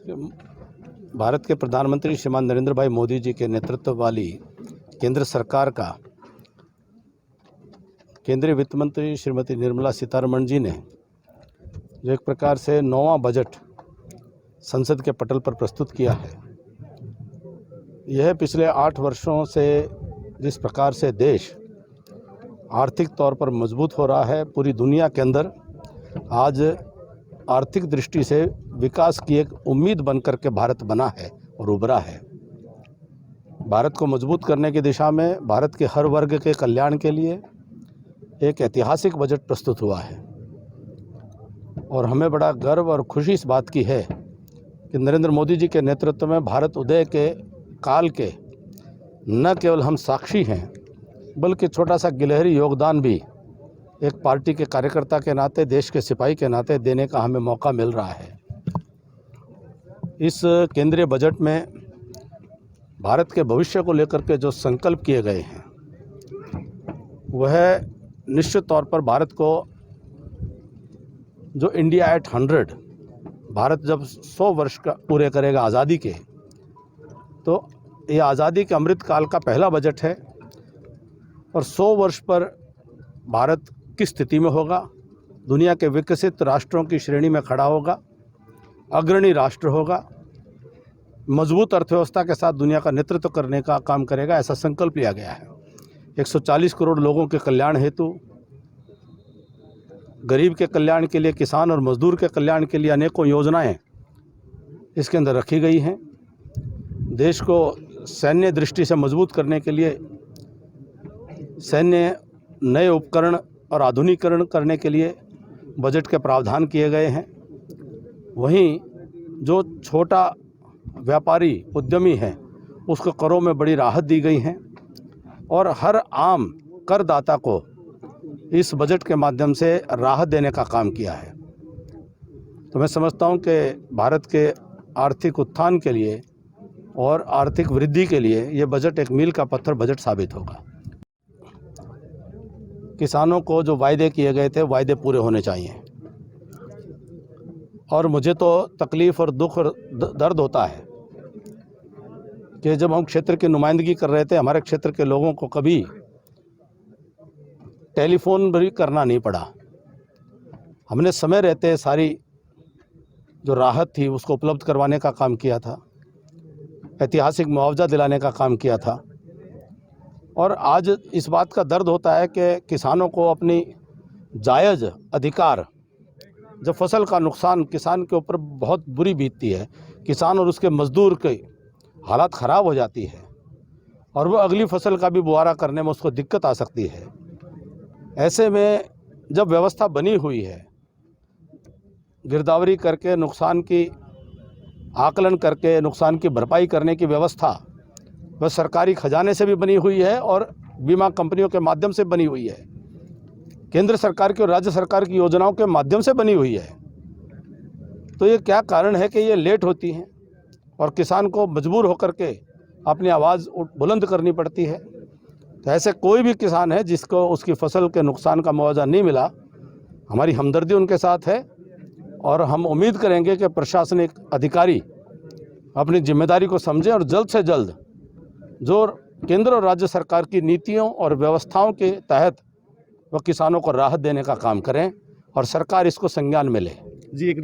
भारत के प्रधानमंत्री श्रीमान नरेंद्र भाई मोदी जी के नेतृत्व वाली केंद्र सरकार का केंद्रीय वित्त मंत्री श्रीमती निर्मला सीतारमण जी ने जो एक प्रकार से 9वां बजट संसद के पटल पर प्रस्तुत किया है, यह पिछले 8 वर्षों से जिस प्रकार से देश आर्थिक तौर पर मजबूत हो रहा है, पूरी दुनिया के अंदर आज आर्थिक दृष्टि से विकास की एक उम्मीद बनकर के भारत बना है और उभरा है। भारत को मजबूत करने की दिशा में भारत के हर वर्ग के कल्याण के लिए एक ऐतिहासिक बजट प्रस्तुत हुआ है और हमें बड़ा गर्व और खुशी इस बात की है कि नरेंद्र मोदी जी के नेतृत्व में भारत उदय के काल के न केवल हम साक्षी हैं, बल्कि छोटा सा गिलहरी योगदान भी एक पार्टी के कार्यकर्ता के नाते, देश के सिपाही के नाते देने का हमें मौका मिल रहा है। इस केंद्रीय बजट में भारत के भविष्य को लेकर के जो संकल्प किए गए हैं, वह निश्चित तौर पर भारत को जो इंडिया एट 100, भारत जब 100 वर्ष का पूरे करेगा आज़ादी के, तो ये आज़ादी के अमृत काल का पहला बजट है और 100 वर्ष पर भारत किस स्थिति में होगा, दुनिया के विकसित राष्ट्रों की श्रेणी में खड़ा होगा, अग्रणी राष्ट्र होगा, मजबूत अर्थव्यवस्था के साथ दुनिया का नेतृत्व करने का काम करेगा, ऐसा संकल्प लिया गया है। 140 करोड़ लोगों के कल्याण हेतु, गरीब के कल्याण के लिए, किसान और मजदूर के कल्याण के लिए अनेकों योजनाएं इसके अंदर रखी गई हैं। देश को सैन्य दृष्टि से मजबूत करने के लिए सैन्य नए उपकरण और आधुनिकीकरण करने के लिए बजट के प्रावधान किए गए हैं। वहीं जो छोटा व्यापारी उद्यमी है, उसको करों में बड़ी राहत दी गई हैं और हर आम करदाता को इस बजट के माध्यम से राहत देने का काम किया है। तो मैं समझता हूं कि भारत के आर्थिक उत्थान के लिए और आर्थिक वृद्धि के लिए ये बजट एक मील का पत्थर बजट साबित होगा। किसानों को जो वायदे किए गए थे, वायदे पूरे होने चाहिए और मुझे तो तकलीफ़ और दुख और दर्द होता है कि जब हम क्षेत्र की नुमाइंदगी कर रहे थे, हमारे क्षेत्र के लोगों को कभी टेलीफोन भी करना नहीं पड़ा। हमने समय रहते सारी जो राहत थी उसको उपलब्ध करवाने का काम किया था, ऐतिहासिक मुआवजा दिलाने का काम किया था और आज इस बात का दर्द होता है कि किसानों को अपनी जायज़ अधिकार, जब फसल का नुकसान किसान के ऊपर बहुत बुरी बीतती है, किसान और उसके मज़दूर की हालत ख़राब हो जाती है और वो अगली फसल का भी बुआरा करने में उसको दिक्कत आ सकती है। ऐसे में जब व्यवस्था बनी हुई है, गिरदावरी करके नुकसान की आकलन करके नुकसान की भरपाई करने की व्यवस्था वह सरकारी खजाने से भी बनी हुई है और बीमा कंपनियों के माध्यम से बनी हुई है, केंद्र सरकार की और राज्य सरकार की योजनाओं के माध्यम से बनी हुई है। तो ये क्या कारण है कि ये लेट होती हैं और किसान को मजबूर होकर के अपनी आवाज़ बुलंद करनी पड़ती है। तो ऐसे कोई भी किसान है जिसको उसकी फसल के नुकसान का मुआवजा नहीं मिला, हमारी हमदर्दी उनके साथ है और हम उम्मीद करेंगे कि प्रशासनिक अधिकारी अपनी जिम्मेदारी को समझें और जल्द से जल्द जो केंद्र और राज्य सरकार की नीतियों और व्यवस्थाओं के तहत वह किसानों को राहत देने का काम करें और सरकार इसको संज्ञान में ले। जी